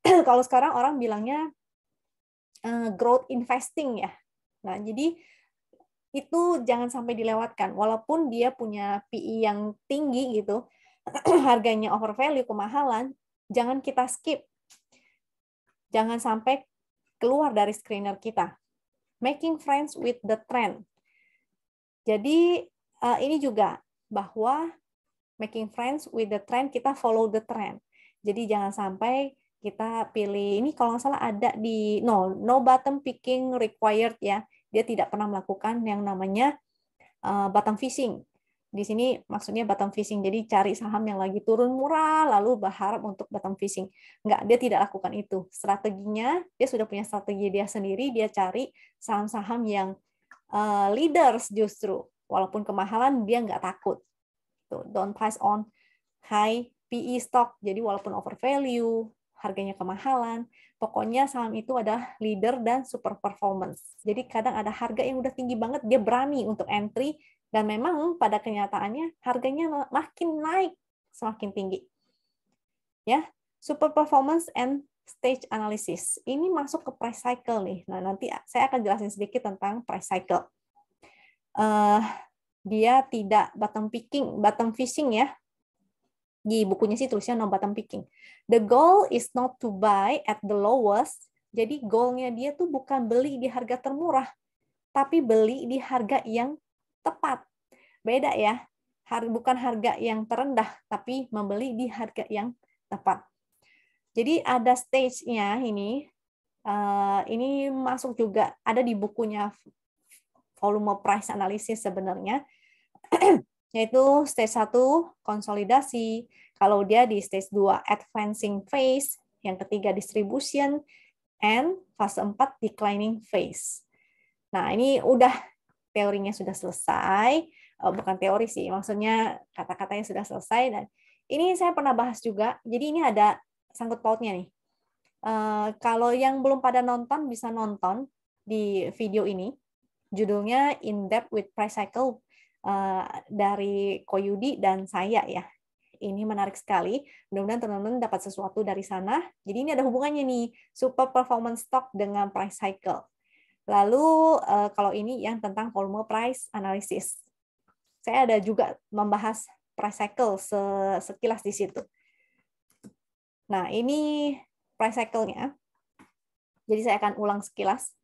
kalau sekarang orang bilangnya growth investing ya. Nah, jadi itu jangan sampai dilewatkan. Walaupun dia punya PE yang tinggi gitu, harganya overvalue, kemahalan, jangan kita skip. Jangan sampai keluar dari screener kita. Making friends with the trend. Jadi ini juga bahwa making friends with the trend, kita follow the trend. Jadi jangan sampai kita pilih, ini kalau nggak salah ada di no bottom picking required ya. Dia tidak pernah melakukan yang namanya bottom fishing. Di sini maksudnya bottom fishing, jadi cari saham yang lagi turun murah, lalu berharap untuk bottom fishing. Enggak, dia tidak lakukan itu. Strateginya, dia sudah punya strategi dia sendiri, dia cari saham-saham yang leaders justru. Walaupun kemahalan, dia nggak takut. Don't price on high PE stock, jadi walaupun overvalue, harganya kemahalan, pokoknya saham itu adalah leader dan super performance. Jadi kadang ada harga yang udah tinggi banget, dia berani untuk entry, dan memang pada kenyataannya harganya makin naik, semakin tinggi. Ya, super performance and stage analysis. Ini masuk ke price cycle nih. Nah, nanti saya akan jelasin sedikit tentang price cycle. Dia tidak bottom fishing ya. Di bukunya sih tulisnya no bottom picking. The goal is not to buy at the lowest. Jadi goalnya dia tuh bukan beli di harga termurah, tapi beli di harga yang tepat. Beda ya. Bukan harga yang terendah, tapi membeli di harga yang tepat. Jadi ada stage-nya ini. Ini masuk juga ada di bukunya volume price analysis sebenarnya. Yaitu stage 1 konsolidasi, kalau dia di stage 2 advancing phase, yang ketiga distribution, and fase 4 declining phase. Nah, ini udah teorinya sudah selesai, bukan teori sih, maksudnya kata-katanya sudah selesai, dan ini saya pernah bahas juga, jadi ini ada sangkut pautnya nih. Kalau yang belum pada nonton, bisa nonton di video ini, judulnya In Depth with Price Cycle, dari Koyudi dan saya ya. Ini menarik sekali. Mudah-mudahan teman-teman dapat sesuatu dari sana. Jadi ini ada hubungannya nih, super performance stock dengan price cycle. Lalu kalau ini yang tentang volume price analysis. Saya ada juga membahas price cycle sekilas di situ. Nah, ini price cycle-nya. Jadi saya akan ulang sekilas.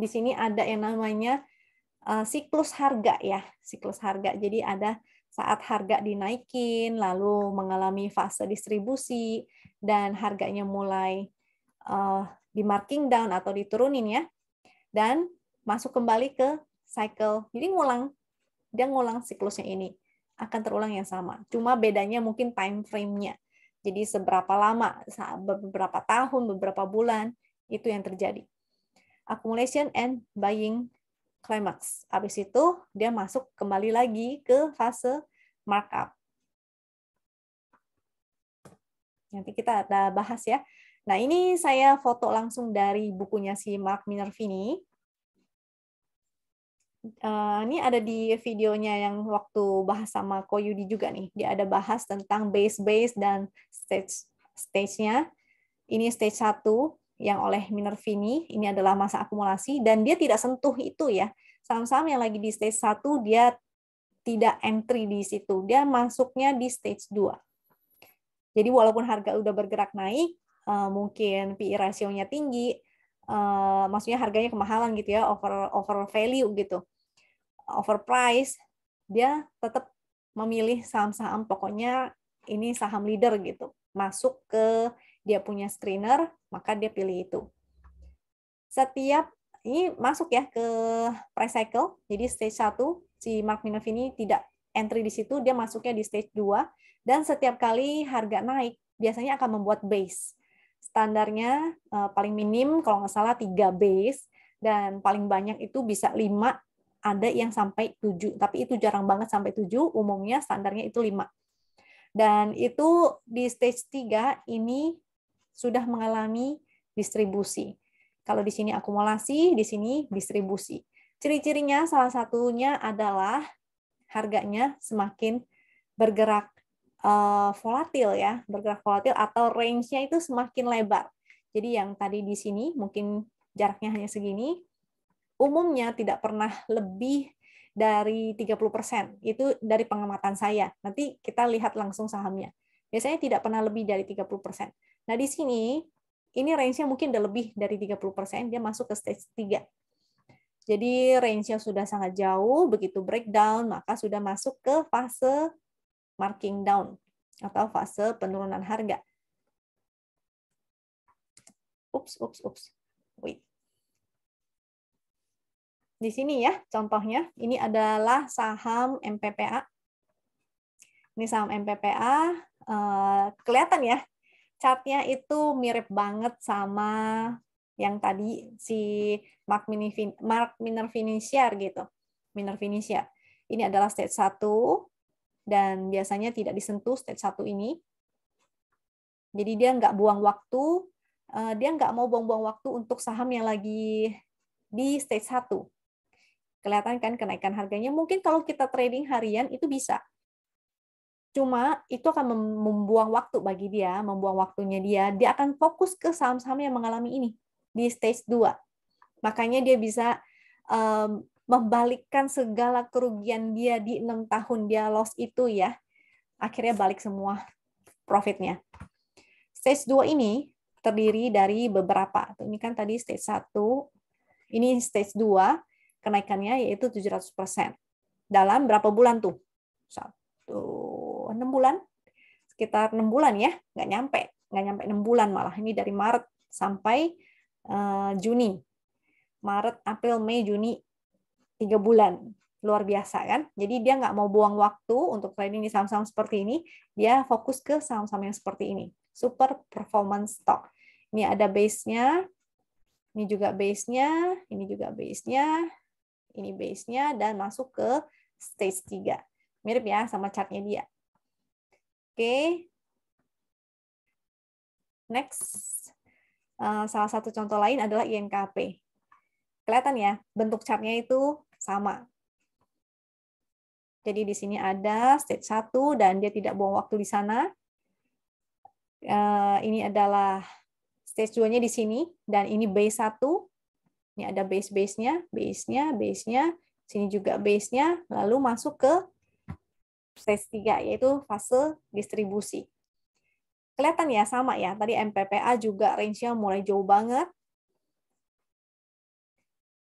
Di sini ada yang namanya siklus harga ya, siklus harga. Jadi ada saat harga dinaikin, lalu mengalami fase distribusi, dan harganya mulai di marking down atau diturunin ya, dan masuk kembali ke cycle. Jadi dia ngulang siklusnya ini. Akan terulang yang sama. Cuma bedanya mungkin time frame-nya. Jadi seberapa lama, beberapa tahun, beberapa bulan, itu yang terjadi. Accumulation and buying climax. Habis itu dia masuk kembali lagi ke fase markup. Nanti kita ada bahas ya. Nah, ini saya foto langsung dari bukunya si Mark Minervini. Ini ada di videonya yang waktu bahas sama Koyudi juga nih. Dia ada bahas tentang base dan stage-nya. Ini stage 1 yang oleh Minervini, ini adalah masa akumulasi, dan dia tidak sentuh itu ya. Saham-saham yang lagi di stage 1, dia tidak entry di situ. Dia masuknya di stage 2. Jadi walaupun harga udah bergerak naik, mungkin PE ratio-nya tinggi, maksudnya harganya kemahalan gitu ya, over value gitu, overprice, dia tetap memilih saham-saham, pokoknya ini saham leader gitu. Masuk ke dia punya screener, maka dia pilih itu. Setiap ini masuk ya ke price cycle, jadi stage 1, si Mark Minervini tidak entry di situ, dia masuknya di stage 2, dan setiap kali harga naik, biasanya akan membuat base. Standarnya paling minim, kalau nggak salah 3 base, dan paling banyak itu bisa 5, ada yang sampai 7, tapi itu jarang banget sampai 7, umumnya standarnya itu 5. Dan itu di stage 3 ini sudah mengalami distribusi. Kalau di sini akumulasi, di sini distribusi. Ciri-cirinya salah satunya adalah harganya semakin bergerak volatil ya, bergerak volatil atau range-nya itu semakin lebar. Jadi yang tadi di sini mungkin jaraknya hanya segini, umumnya tidak pernah lebih dari 30%. Itu dari pengamatan saya. Nanti kita lihat langsung sahamnya. Biasanya tidak pernah lebih dari 30%. Nah, di sini ini range-nya mungkin udah lebih dari 30%, dia masuk ke stage 3. Jadi range-nya sudah sangat jauh, begitu breakdown, maka sudah masuk ke fase marking down atau fase penurunan harga. Ups. Wait. Di sini ya, contohnya, ini adalah saham MPPA. Ini saham MPPA, kelihatan ya, chartnya itu mirip banget sama yang tadi si Mark Miner Finisher gitu. Miner Finisher. Ini adalah stage 1 dan biasanya tidak disentuh stage 1 ini. Jadi dia nggak buang waktu, dia nggak mau buang-buang waktu untuk saham yang lagi di stage 1. Kelihatan kan kenaikan harganya. Mungkin kalau kita trading harian itu bisa. Cuma itu akan membuang waktu bagi dia, membuang waktunya dia. Dia akan fokus ke saham-saham yang mengalami ini di stage 2. Makanya dia bisa membalikkan segala kerugian dia di 6 tahun dia loss itu ya. Akhirnya balik semua profitnya. Stage 2 ini terdiri dari beberapa. Ini kan tadi stage 1, ini stage 2, kenaikannya yaitu 700%. Dalam berapa bulan tuh? 6 bulan? Sekitar 6 bulan ya, nggak nyampe 6 bulan malah. Ini dari Maret sampai Juni. Maret, April, Mei, Juni, 3 bulan. Luar biasa kan? Jadi dia nggak mau buang waktu untuk trading di saham-saham seperti ini, dia fokus ke saham-saham yang seperti ini. Super performance stock. Ini ada base-nya, ini juga base-nya, ini juga base-nya, ini base-nya, dan masuk ke stage 3. Mirip ya sama chart-nya dia. Oke. Next. Salah satu contoh lain adalah INKP. Kelihatan ya, bentuk chart-nya itu sama. Jadi di sini ada stage 1 dan dia tidak buang waktu di sana. Ini adalah stage 2-nya di sini dan ini base 1. Ini ada base-nya, base-nya, sini juga base-nya, lalu masuk ke stage 3 yaitu fase distribusi. Kelihatan ya sama ya. Tadi MPPA juga range-nya mulai jauh banget.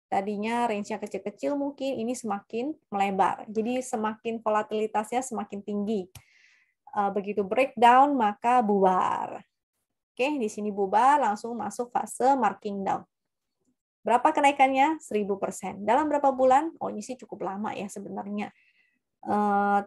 Tadinya range-nya kecil-kecil mungkin, ini semakin melebar. Jadi semakin volatilitasnya semakin tinggi. Begitu breakdown, maka bubar. Oke, di sini bubar, langsung masuk fase marking down. Berapa kenaikannya? 1000%. Dalam berapa bulan? Oh, ini sih cukup lama ya sebenarnya.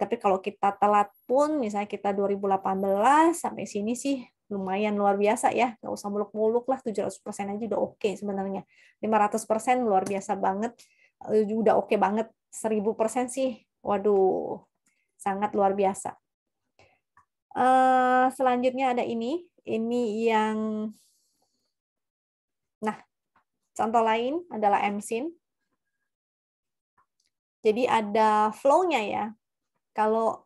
Tapi kalau kita telat pun, misalnya kita 2018, sampai sini sih lumayan luar biasa ya, nggak usah muluk-muluk lah, 700% aja udah oke sebenarnya. 500% luar biasa banget, udah oke banget. 1000% sih, waduh, sangat luar biasa. Selanjutnya ada ini yang, nah, contoh lain adalah MSIN. Jadi ada flow-nya ya. Kalau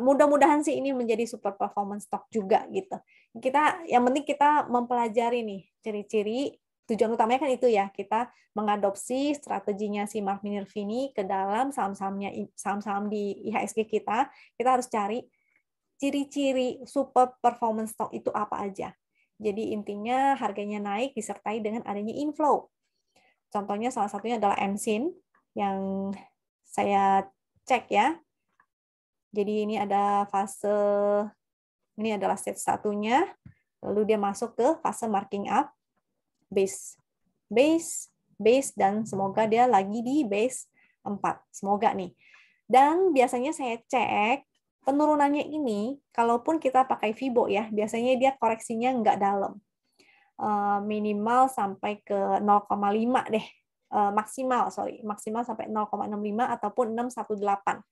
mudah-mudahan sih ini menjadi super performance stock juga gitu. Yang penting kita mempelajari nih ciri-ciri, tujuan utamanya kan itu ya, kita mengadopsi strateginya si Mark Minervini ke dalam saham-saham di IHSG kita. Kita harus cari ciri-ciri super performance stock itu apa aja. Jadi intinya harganya naik disertai dengan adanya inflow. Contohnya salah satunya adalah MSIN yang saya cek ya. Jadi ini ada fase, ini adalah stage 1-nya, lalu dia masuk ke fase marking up, base, dan semoga dia lagi di base 4. Semoga nih. Dan biasanya saya cek, penurunannya ini, kalaupun kita pakai Fibo ya, biasanya dia koreksinya nggak dalam. Minimal sampai ke 0,5 deh. Maksimal sampai 0,65 ataupun 618.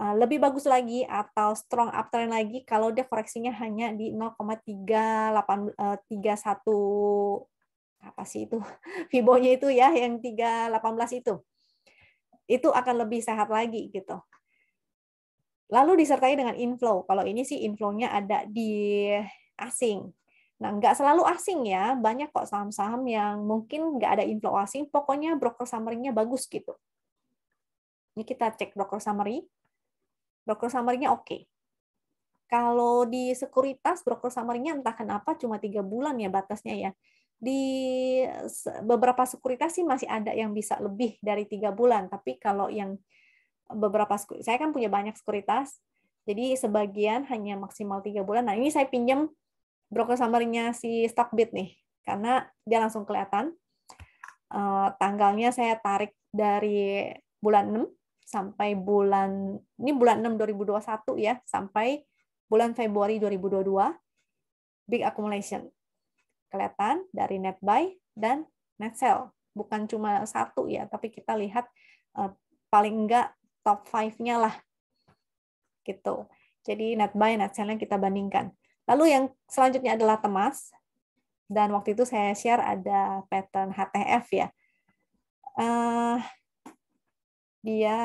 Lebih bagus lagi atau strong uptrend lagi kalau dia koreksinya hanya di 0,331 apa sih itu Fibo-nya itu ya yang 318 itu akan lebih sehat lagi gitu. Lalu disertai dengan inflow. Kalau ini sih inflow-nya ada di asing. Nah, nggak selalu asing ya, banyak kok saham-saham yang mungkin nggak ada inflow asing, pokoknya broker summary-nya bagus gitu. Ini kita cek broker summary. Broker summary-nya oke. Kalau di sekuritas, broker summary-nya entah kenapa cuma 3 bulan ya batasnya ya. Di beberapa sekuritas sih masih ada yang bisa lebih dari 3 bulan, tapi kalau yang beberapa, saya kan punya banyak sekuritas, jadi sebagian hanya maksimal 3 bulan. Nah, ini saya pinjam broker summary-nya si Stockbit nih, karena dia langsung kelihatan. Tanggalnya saya tarik dari bulan 6 sampai ini bulan 6 2021 ya, sampai bulan Februari 2022, big accumulation. Kelihatan dari net buy dan net sell. Bukan cuma satu ya, tapi kita lihat paling enggak top 5-nya lah. Gitu. Jadi net buy, net sell-nya kita bandingkan. Lalu yang selanjutnya adalah Temas. Dan waktu itu saya share ada pattern HTF ya. Dia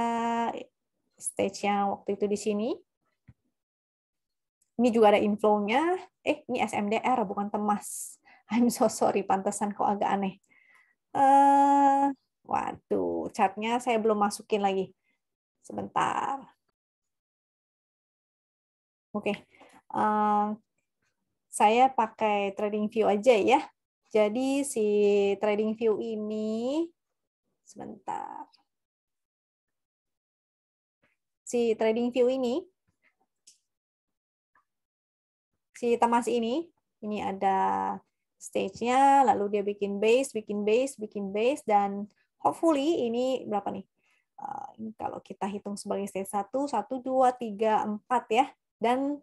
stage-nya waktu itu di sini. Ini juga ada inflow-nya. Ini SMDR, bukan Temas. I'm so sorry, pantesan kok agak aneh. Waduh, chart-nya saya belum masukin lagi. Sebentar. Oke. Saya pakai TradingView aja ya. Jadi si TradingView ini, sebentar. Si TradingView ini, si Temas ini ada stage-nya, lalu dia bikin base, dan hopefully ini berapa nih? Ini kalau kita hitung sebagai stage 1, 1, 2, 3, 4 ya. Dan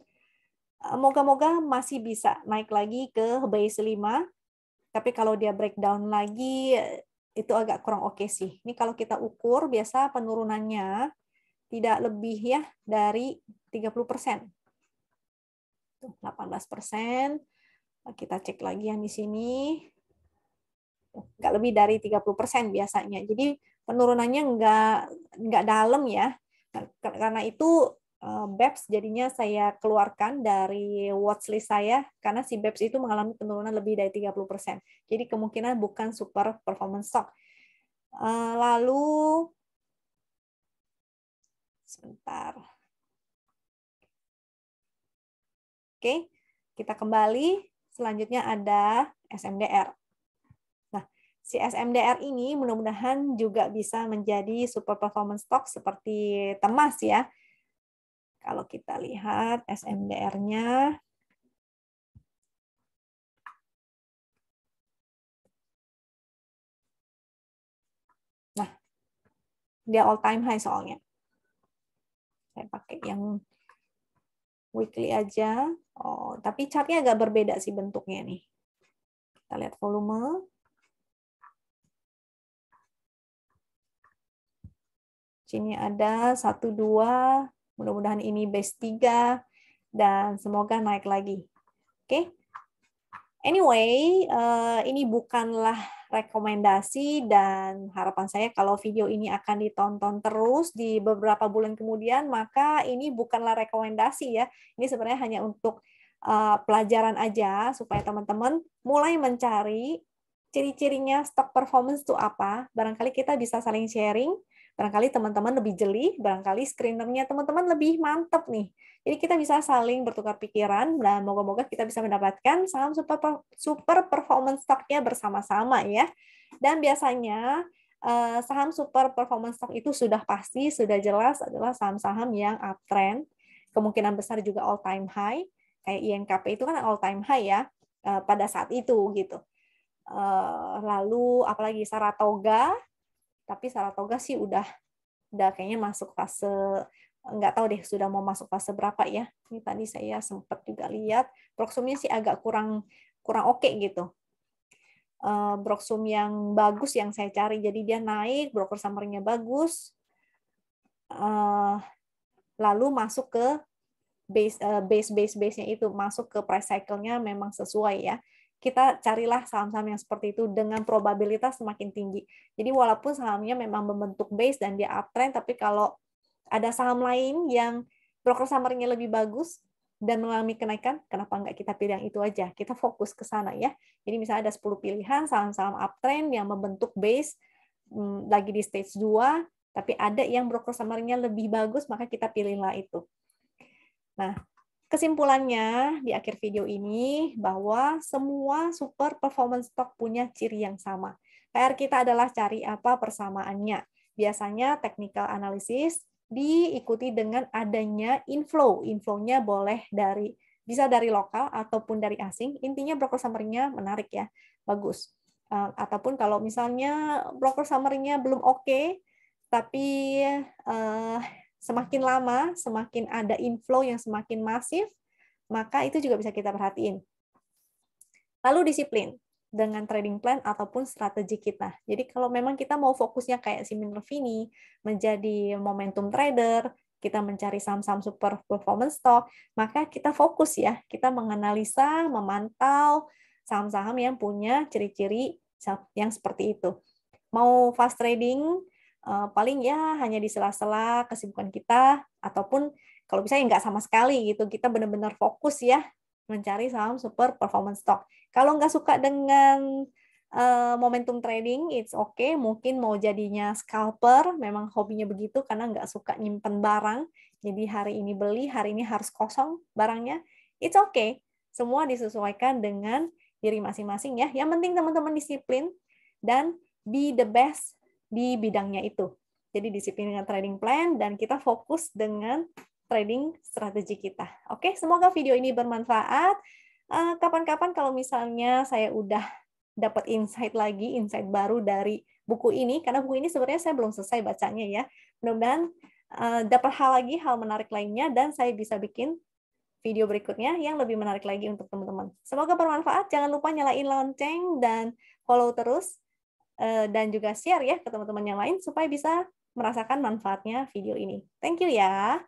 moga-moga masih bisa naik lagi ke base 5. Tapi kalau dia breakdown lagi, itu agak kurang oke sih. Ini kalau kita ukur, biasa penurunannya tidak lebih ya dari 30%. 18%. Kita cek lagi yang di sini. Nggak lebih dari 30% biasanya. Jadi penurunannya nggak dalam ya. Karena itu BEPS jadinya saya keluarkan dari watchlist saya karena si BEPS itu mengalami penurunan lebih dari 30%. Jadi kemungkinan bukan super performance stock. Lalu sebentar. Oke, kita kembali. Selanjutnya ada SMDR. Nah, si SMDR ini mudah-mudahan juga bisa menjadi super performance stock seperti Temas ya. Kalau kita lihat SMDR-nya, nah, dia all time high soalnya. Saya pakai yang weekly aja. Oh, tapi chartnya agak berbeda sih bentuknya nih. Kita lihat volume. Sini ada 1, 2, mudah-mudahan ini base 3, dan semoga naik lagi. Oke. Anyway, ini bukanlah rekomendasi, dan harapan saya kalau video ini akan ditonton terus di beberapa bulan kemudian, maka ini bukanlah rekomendasi ya. Ini sebenarnya hanya untuk pelajaran aja supaya teman-teman mulai mencari ciri-cirinya stock performance itu apa. Barangkali kita bisa saling sharing, barangkali teman-teman lebih jeli, barangkali screenernya teman-teman lebih mantap nih. Jadi kita bisa saling bertukar pikiran, dan moga-moga kita bisa mendapatkan saham super performance stock-nya bersama-sama ya. Dan biasanya saham super performance stock itu sudah pasti, sudah jelas adalah saham-saham yang uptrend, kemungkinan besar juga all time high, kayak INKP itu kan all time high ya pada saat itu gitu. Lalu apalagi Saratoga, tapi Saratoga sih udah kayaknya masuk fase, nggak tahu deh sudah mau masuk fase berapa ya. Ini tadi saya sempat juga lihat Proxumnya sih agak kurang oke gitu. Proxum yang bagus yang saya cari, jadi dia naik, broker summary-nya bagus, lalu masuk ke base-nya itu, masuk ke price cycle-nya memang sesuai ya. Kita carilah saham-saham yang seperti itu dengan probabilitas semakin tinggi. Jadi walaupun sahamnya memang membentuk base dan dia uptrend, tapi kalau ada saham lain yang broker summary-nya lebih bagus, dan mengalami kenaikan, kenapa nggak kita pilih yang itu aja? Kita fokus ke sana ya. Jadi misalnya ada 10 pilihan saham-saham uptrend yang membentuk base lagi di stage 2, tapi ada yang broker summary-nya lebih bagus, maka kita pilihlah itu. Nah, kesimpulannya di akhir video ini bahwa semua super performance stock punya ciri yang sama. PR kita adalah cari apa persamaannya. Biasanya technical analysis diikuti dengan adanya inflow. Inflow-nya boleh bisa dari lokal ataupun dari asing. Intinya broker summary-nya menarik ya, bagus. Ataupun kalau misalnya broker summary-nya belum oke, tapi semakin lama, semakin ada inflow yang semakin masif, maka itu juga bisa kita perhatiin. Lalu disiplin dengan trading plan ataupun strategi kita. Jadi kalau memang kita mau fokusnya kayak si Minervini, menjadi momentum trader, kita mencari saham-saham super performance stock, maka kita fokus ya, kita menganalisa, memantau saham-saham yang punya ciri-ciri yang seperti itu. Mau fast trading, paling ya hanya di sela-sela kesibukan kita, ataupun kalau bisa ya nggak sama sekali gitu, kita benar-benar fokus ya mencari saham super performance stock. Kalau nggak suka dengan momentum trading, it's okay. Mungkin mau jadinya scalper, memang hobinya begitu karena nggak suka nyimpen barang. Jadi hari ini beli, hari ini harus kosong barangnya. It's okay. Semua disesuaikan dengan diri masing-masing ya. Yang penting teman-teman disiplin dan be the best di bidangnya itu. Jadi disiplin dengan trading plan dan kita fokus dengan trading strategi kita. Oke, semoga video ini bermanfaat. Kapan-kapan kalau misalnya saya udah dapat insight baru dari buku ini, karena buku ini sebenarnya saya belum selesai bacanya ya. Mudah-mudahan dapat hal menarik lainnya, dan saya bisa bikin video berikutnya yang lebih menarik lagi untuk teman-teman. Semoga bermanfaat. Jangan lupa nyalain lonceng dan follow terus, dan juga share ya ke teman-teman yang lain supaya bisa merasakan manfaatnya video ini. Thank you ya.